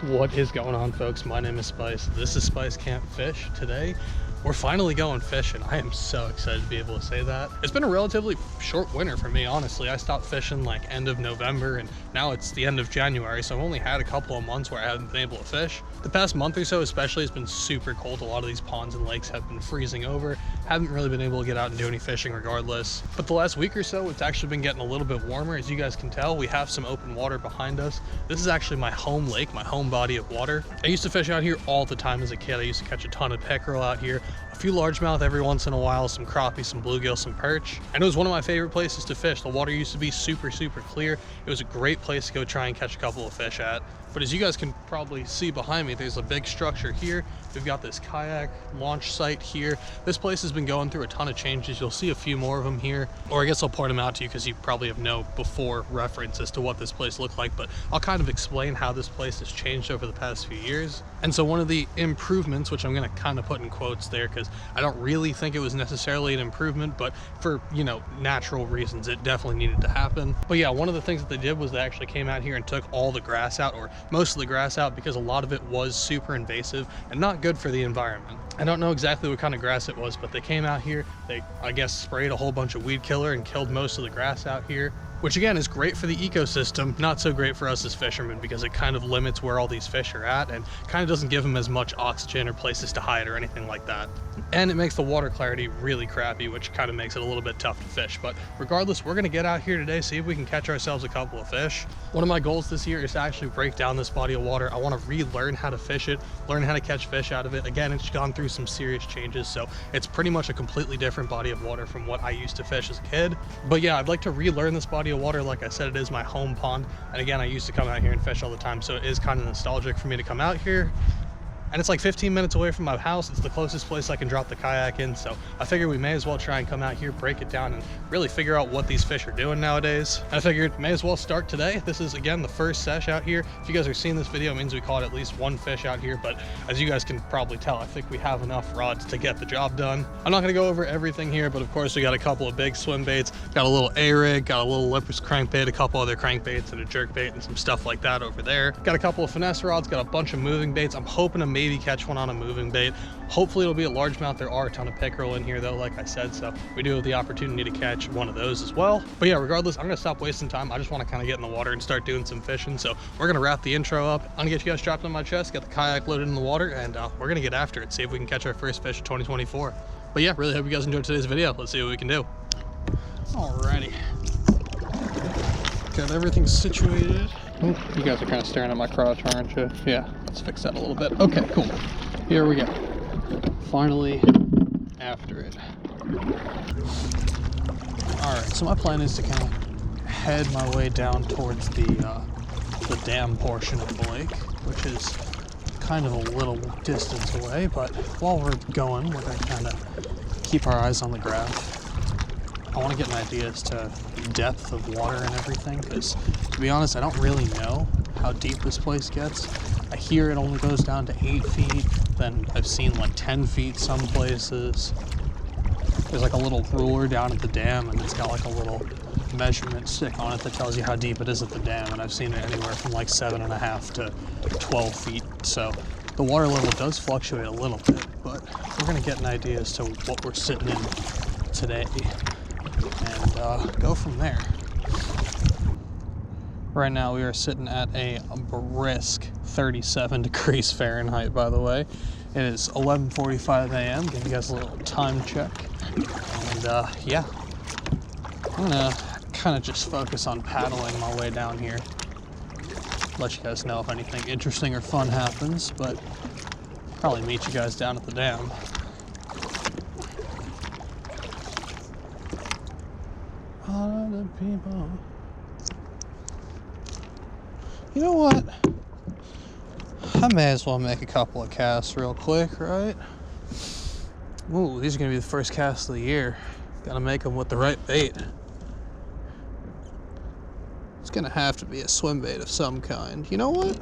What is going on, folks? My name is Spice. This is Spice Can't Fish. Today we're finally going fishing. I am so excited to be able to say that. It's been a relatively short winter for me, honestly. I stopped fishing like end of November and now it's the end of January, so I've only had a couple of months where I haven't been able to fish. The past month or so especially, it's been super cold. A lot of these ponds and lakes have been freezing over. Haven't really been able to get out and do any fishing regardless. But the last week or so, it's actually been getting a little bit warmer. As you guys can tell, we have some open water behind us. This is actually my home lake, my home body of water. I used to fish out here all the time as a kid. I used to catch a ton of peckerel out here, a few largemouth every once in a while, some crappie, some bluegill, some perch. And it was one of my favorite places to fish. The water used to be super clear. It was a great place to go try and catch a couple of fish at. But as you guys can probably see behind me, there's a big structure here. We've got this kayak launch site here. This place has been going through a ton of changes. You'll see a few more of them here, or I guess I'll point them out to you because you probably have no before reference as to what this place looked like, but I'll kind of explain how this place has changed over the past few years. And so one of the improvements, which I'm gonna kind of put in quotes there because I don't really think it was necessarily an improvement, but for, you know, natural reasons, it definitely needed to happen. But yeah, one of the things that they did was they actually came out here and took all the grass out, or most of the grass out, because a lot of it was super invasive and not good for the environment. I don't know exactly what kind of grass it was, but they came out here, they, I guess, sprayed a whole bunch of weed killer and killed most of the grass out here, which again is great for the ecosystem, not so great for us as fishermen because it kind of limits where all these fish are at and kind of doesn't give them as much oxygen or places to hide or anything like that. And it makes the water clarity really crappy, which kind of makes it a little bit tough to fish. But regardless, we're gonna get out here today, see if we can catch ourselves a couple of fish. One of my goals this year is to actually break down this body of water. I want to relearn how to fish it, learn how to catch fish out of it. Again, it's gone through some serious changes, so it's pretty much a completely different body of water from what I used to fish as a kid. But yeah, I'd like to relearn this body of water. Like I said, it is my home pond, and again, I used to come out here and fish all the time, so it is kind of nostalgic for me to come out here. And it's like 15 minutes away from my house. It's the closest place I can drop the kayak in, so I figured we may as well try and come out here, break it down, and really figure out what these fish are doing nowadays. And I figured may as well start today. This is, again, the first sesh out here. If you guys are seeing this video, it means we caught at least one fish out here, but as you guys can probably tell, I think we have enough rods to get the job done. I'm not gonna go over everything here, but of course we got a couple of big swim baits, got a little A-rig, got a little lippers crankbait, a couple other crankbaits, and a jerk bait, and some stuff like that over there. Got a couple of finesse rods, got a bunch of moving baits. I'm hoping to maybe catch one on a moving bait. Hopefully it'll be a largemouth. There are a ton of pickerel in here though, like I said, so we do have the opportunity to catch one of those as well. But yeah, regardless, I'm gonna stop wasting time. I just want to kind of get in the water and start doing some fishing, so we're gonna wrap the intro up. I'm gonna get you guys strapped on my chest, get the kayak loaded in the water, and we're gonna get after it, see if we can catch our first fish of 2024. But yeah, really hope you guys enjoyed today's video. Let's see what we can do. Alrighty, got everything situated. Oh, you guys are kind of staring at my crotch, aren't you? Yeah, let's fix that a little bit. Okay, cool. Here we go. Finally after it. Alright, so my plan is to kind of head my way down towards the dam portion of the lake, which is kind of a little distance away, but while we're going, we're going to kind of keep our eyes on the graph. I want to get an idea as to depth of water and everything, because to be honest, I don't really know how deep this place gets. I hear it only goes down to 8 feet, then I've seen like 10 feet some places. There's like a little ruler down at the dam, and it's got like a little measurement stick on it that tells you how deep it is at the dam, and I've seen it anywhere from like 7.5 to 12 feet. So the water level does fluctuate a little bit, but we're gonna get an idea as to what we're sitting in today and go from there. Right now we are sitting at a brisk 37 degrees Fahrenheit, by the way. It is 11:45 a.m. Give you guys a little time check. And yeah, I'm gonna kind of just focus on paddling my way down here. Let you guys know if anything interesting or fun happens, but probably meet you guys down at the dam. Other people. You know what? I may as well make a couple of casts real quick, right? Ooh, these are gonna be the first casts of the year. Gotta make them with the right bait. It's gonna have to be a swim bait of some kind. You know what?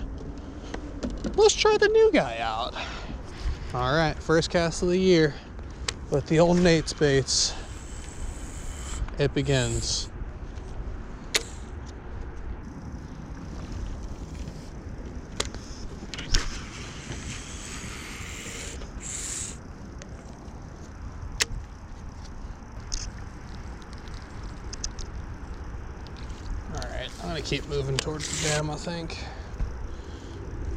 Let's try the new guy out. All right, first cast of the year with the old Nate's baits. It begins. Alright, I'm gonna keep moving towards the dam, I think.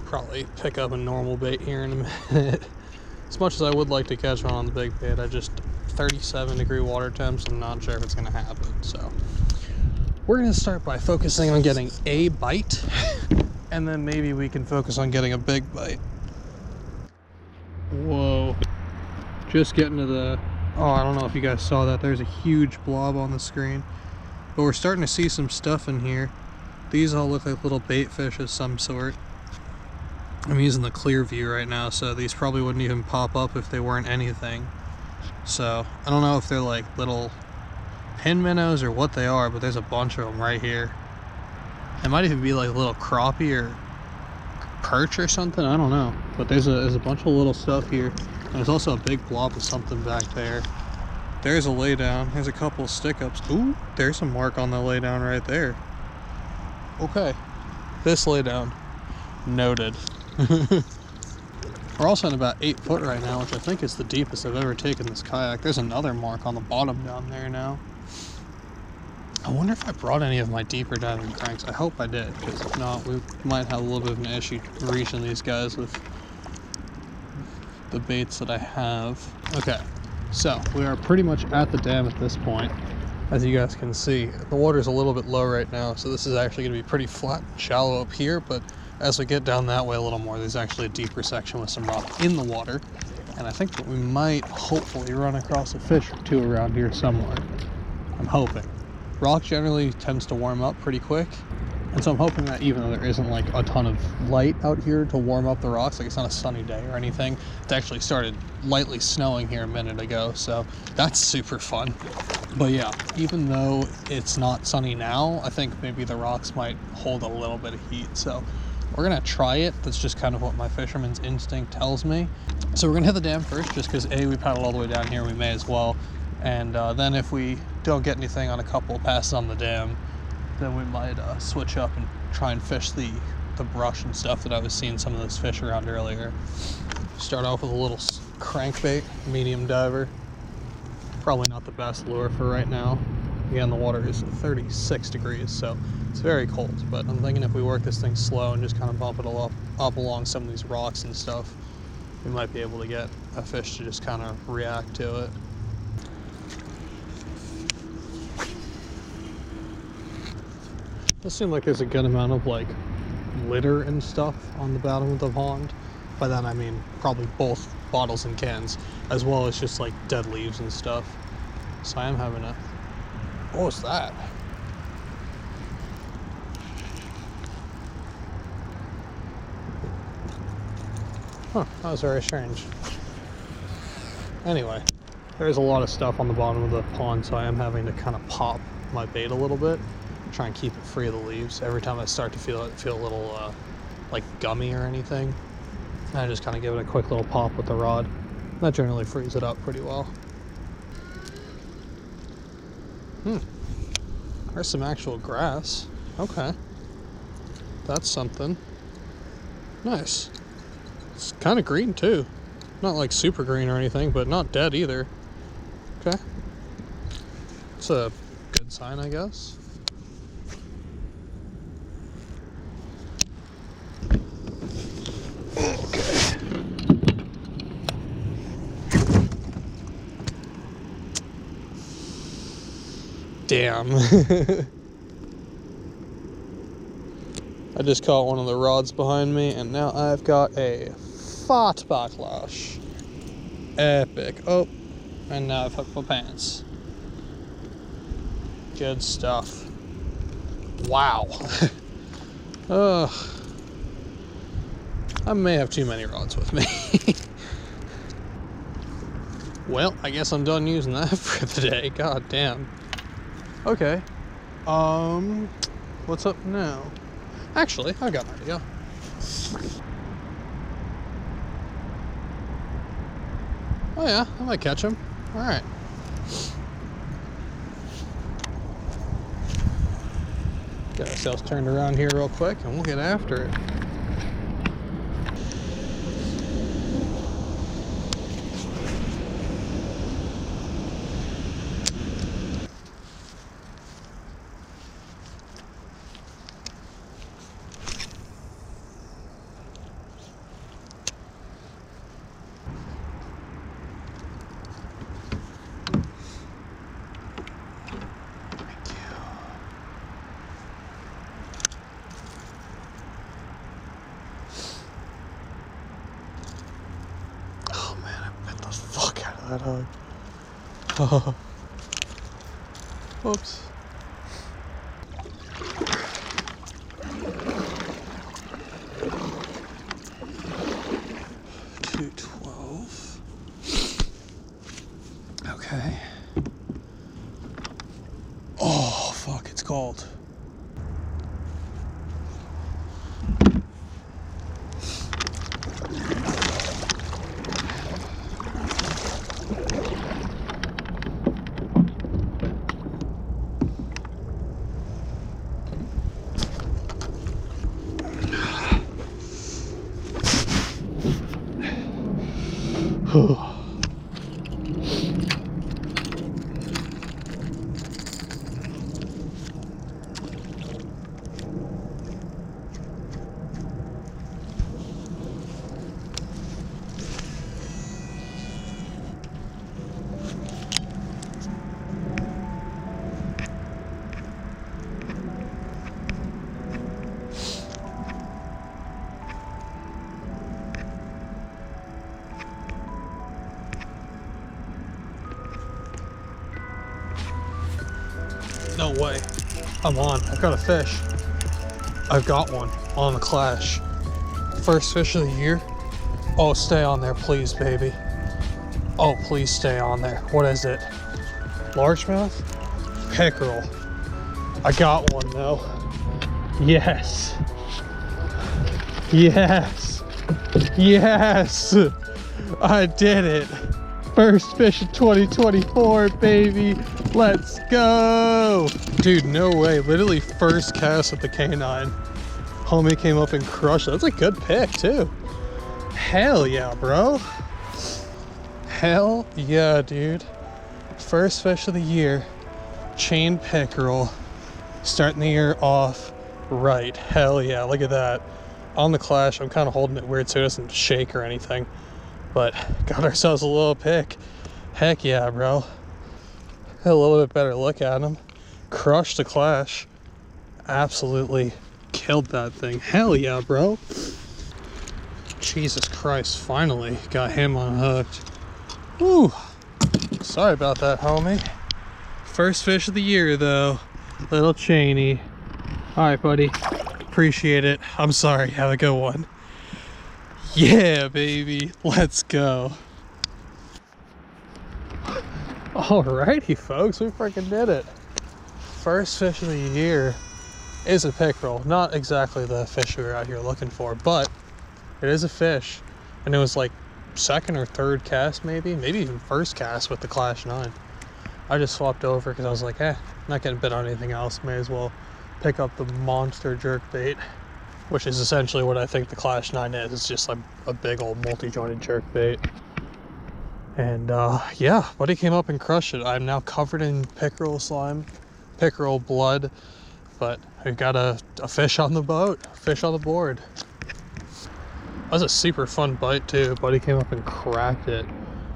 Probably pick up a normal bait here in a minute. As much as I would like to catch one on the big bait, 37-degree water temps, I'm not sure if it's gonna happen. So we're gonna start by focusing on getting a bite, and then maybe we can focus on getting a big bite. Whoa. Just getting to the, oh, I don't know if you guys saw that. There's a huge blob on the screen. But we're starting to see some stuff in here. These all look like little bait fish of some sort. I'm using the clear view right now, so these probably wouldn't even pop up if they weren't anything. So I don't know if they're like little pin minnows or what they are, but there's a bunch of them right here. It might even be like a little crappie or perch or something, I don't know. But there's a bunch of little stuff here. And there's also a big blob of something back there. There's a laydown. There's a couple of stick-ups. Ooh, there's a mark on the laydown right there. Okay. This laydown. Noted. We're also at about 8 foot right now, which I think is the deepest I've ever taken this kayak. There's another mark on the bottom down there now. I wonder if I brought any of my deeper diving cranks. I hope I did, because if not, we might have a little bit of an issue reaching these guys with the baits that I have. Okay. So, we are pretty much at the dam at this point. As you guys can see, the water's a little bit low right now, so this is actually going to be pretty flat and shallow up here, but as we get down that way a little more, there's actually a deeper section with some rock in the water, and I think that we might hopefully run across a fish or two around here somewhere. I'm hoping. Rock generally tends to warm up pretty quick, and so I'm hoping that even though there isn't like a ton of light out here to warm up the rocks, like it's not a sunny day or anything, it actually started lightly snowing here a minute ago, so that's super fun. But yeah, even though it's not sunny now, I think maybe the rocks might hold a little bit of heat, so we're gonna try it. That's just kind of what my fisherman's instinct tells me. So we're gonna hit the dam first, just because A, we paddled all the way down here, we may as well, and then if we don't get anything on a couple passes on the dam, then we might switch up and try and fish the brush and stuff that I was seeing some of those fish around earlier. Start off with a little crankbait, medium diver. Probably not the best lure for right now. Again, the water is 36 degrees, so it's very cold, but I'm thinking if we work this thing slow and just kind of bump it up along some of these rocks and stuff, we might be able to get a fish to just kind of react to it. Does seem like there's a good amount of like litter and stuff on the bottom of the pond. By that I mean probably both bottles and cans, as well as just like dead leaves and stuff. So I am having a, what was that? Huh, that was very strange. Anyway, there's a lot of stuff on the bottom of the pond, so I am having to kind of pop my bait a little bit. Try and keep it free of the leaves. Every time I start to feel a little like gummy or anything, I just kind of give it a quick little pop with the rod. That generally frees it up pretty well. There's some actual grass. Okay, that's something. Nice. It's kind of green too. Not like super green or anything, but not dead either. Okay, it's a good sign, I guess. Damn. I just caught one of the rods behind me, and now I've got a fat backlash. Epic. Oh, and now I've hooked my pants. Good stuff. Wow. I may have too many rods with me. Well, I guess I'm done using that for the day. God damn. Okay. What's up now? Actually, I got an idea. Oh yeah, I might catch him. Alright. Get ourselves turned around here real quick and we'll get after it. that hug. Whoops. $2.12. Okay. Oh, fuck, it's cold. No way. I'm on. I've got a fish. I've got one on the Clash. First fish of the year. Oh, stay on there, please, baby. Oh, please stay on there. What is it? Largemouth? Pickerel. I got one, though. Yes. Yes. Yes. I did it. First fish of 2024, baby. Let's go. Dude, no way. Literally first cast with the K9. Homie came up and crushed it. That's a good pick, too. Hell yeah, bro. Hell yeah, dude. First fish of the year. Chain pickerel. Starting the year off right. Hell yeah, look at that. On the Clash, I'm kind of holding it weird so it doesn't shake or anything. But got ourselves a little pick. Heck yeah, bro. Had a little bit better look at him. Crushed the Clash. Absolutely killed that thing. Hell yeah, bro. Jesus Christ, finally got him unhooked. Woo. Sorry about that, homie. First fish of the year, though. Little chainy. All right, buddy. Appreciate it. I'm sorry. Have a good one. Yeah, baby. Let's go. Alrighty, folks. We freaking did it. First fish of the year is a pickerel. Not exactly the fish we were out here looking for, but it is a fish. And it was like second or third cast, maybe even first cast with the Clash 9. I just swapped over because I was like, not getting bit on anything else. May as well pick up the monster jerkbait, which is essentially what I think the Clash 9 is. It's just like a big old multi-jointed jerkbait. And yeah, buddy came up and crushed it. I'm now covered in pickerel slime, pickerel blood, but we've got a fish on the boat, fish on the board. That was a super fun bite too. Buddy came up and cracked it.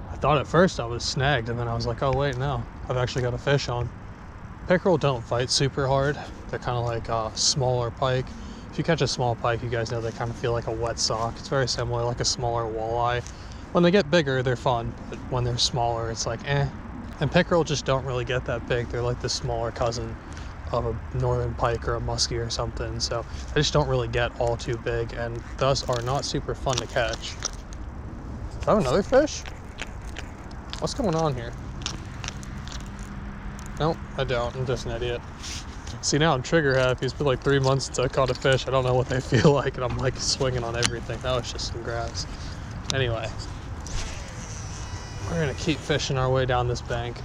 I thought at first I was snagged, and then I was like, oh wait, no, I've actually got a fish on. Pickerel don't fight super hard. They're kind of like a smaller pike. If you catch a small pike, you guys know they kind of feel like a wet sock. It's very similar, like a smaller walleye. When they get bigger, they're fun, but when they're smaller, it's like, eh. And pickerel just don't really get that big. They're like the smaller cousin of a northern pike or a muskie or something, so they just don't really get all too big, and thus are not super fun to catch. Do I have another fish? What's going on here? Nope, I don't. I'm just an idiot. See, now I'm trigger happy. It's been like 3 months since I caught a fish. I don't know what they feel like, and I'm like swinging on everything. That was just some grass. Anyway, we're gonna keep fishing our way down this bank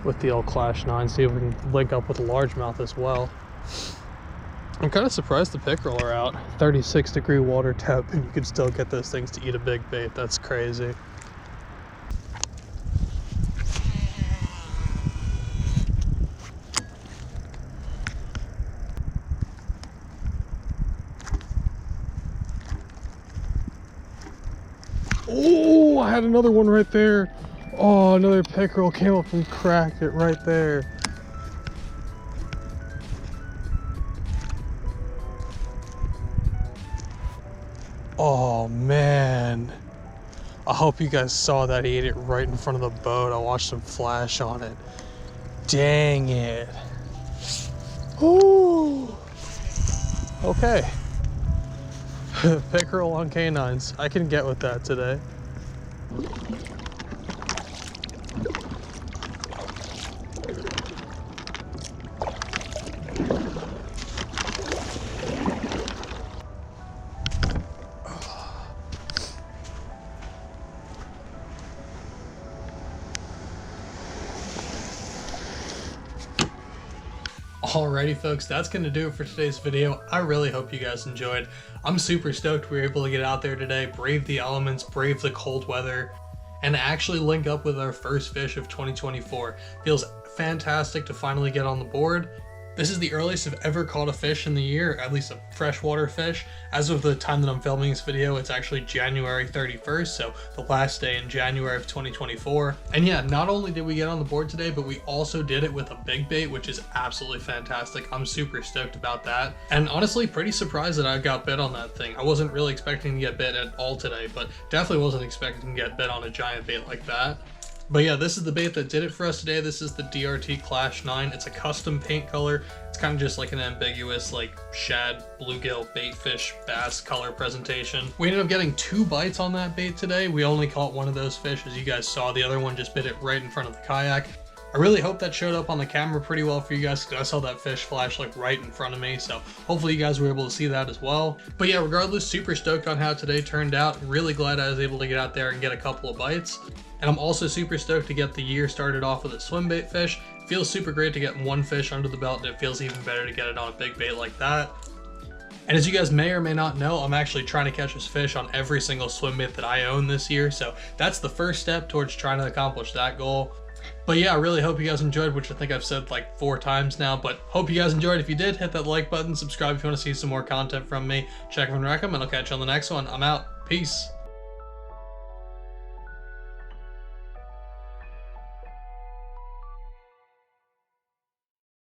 with the old Clash 9, see if we can link up with a largemouth as well. I'm kind of surprised the pickerel are out. 36-degree water temp, and you can still get those things to eat a big bait. That's crazy. Oh, I had another one right there. Oh, another pickerel came up and cracked it right there. Oh, man. I hope you guys saw that. He ate it right in front of the boat. I watched him flash on it. Dang it. Ooh. Okay. Pickerel on canines. I can get with that today. Alrighty folks, that's going to do it for today's video. I really hope you guys enjoyed. I'm super stoked we were able to get out there today, brave the elements, brave the cold weather, and actually link up with our first fish of 2024. Feels fantastic to finally get on the board. This is the earliest I've ever caught a fish in the year, at least a freshwater fish. As of the time that I'm filming this video, it's actually January 31st, so the last day in January of 2024. And yeah, not only did we get on the board today, but we also did it with a big bait, which is absolutely fantastic. I'm super stoked about that. And honestly, pretty surprised that I got bit on that thing. I wasn't really expecting to get bit at all today, but definitely wasn't expecting to get bit on a giant bait like that. But yeah, this is the bait that did it for us today. This is the DRT Clash 9. It's a custom paint color. It's kind of just like an ambiguous like shad, bluegill, baitfish, bass color presentation. We ended up getting 2 bites on that bait today. We only caught one of those fish, as you guys saw. The other one just bit it right in front of the kayak. I really hope that showed up on the camera pretty well for you guys, because I saw that fish flash like right in front of me, so hopefully you guys were able to see that as well. But yeah, regardless, super stoked on how today turned out. Really glad I was able to get out there and get a couple of bites. And I'm also super stoked to get the year started off with a swim bait fish. It feels super great to get one fish under the belt, and it feels even better to get it on a big bait like that. And as you guys may or may not know, I'm actually trying to catch this fish on every single swim bait that I own this year, so that's the first step towards trying to accomplish that goal. But yeah, I really hope you guys enjoyed, which I think I've said like 4 times now, but hope you guys enjoyed. If you did, hit that like button, subscribe if you want to see some more content from me. Check and recommend, and I'll catch you on the next one. I'm out. Peace.